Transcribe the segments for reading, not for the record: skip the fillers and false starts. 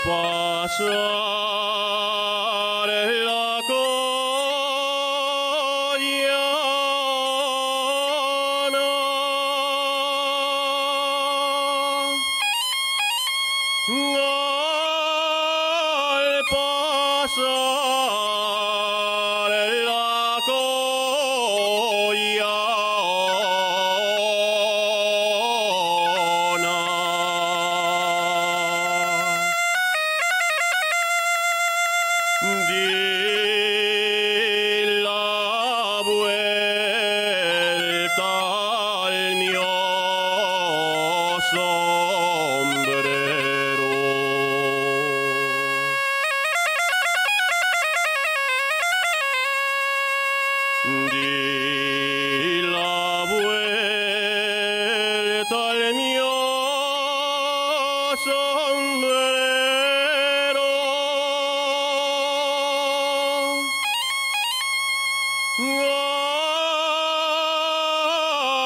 pasar la al pasar la di la vuelta al mio sombrero. Di la vuelta al mio sombrero.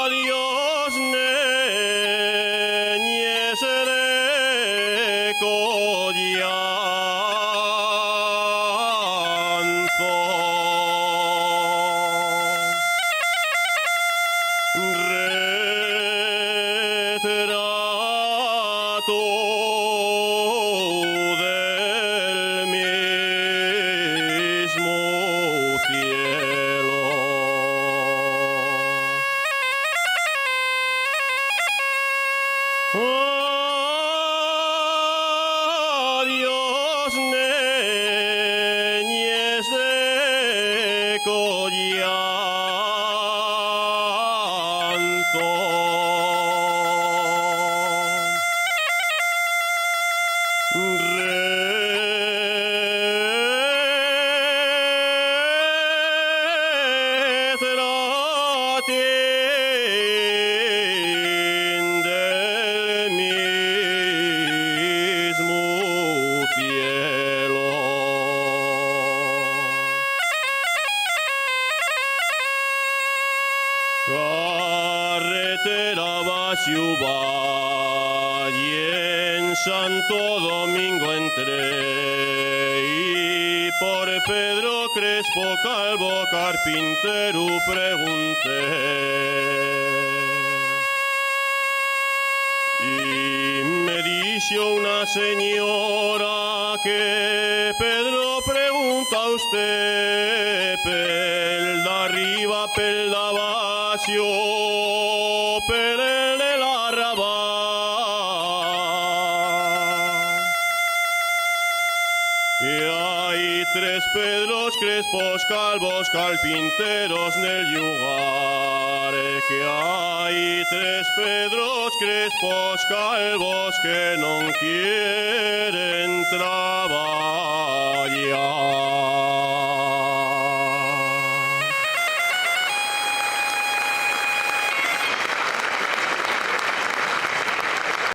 Adiós, niñez de Collanzo. Retrato del mismo cielo. Adiós, niñez de Collanzo. Retratín del mismo cielo. Carretera Basiuba y en Santo Domingo entré y por Pedro Crespo Calvo carpintero pregunté. Y me dice una señora que Pedro pregunta a usted, pel de arriba, pel de baixo, pel de l'arrabal. Y hay tres Pedros Crespos Calvos carpinteros nel lugar. Que hay tres Pedros Crespos Calvos que no quieren trabajar.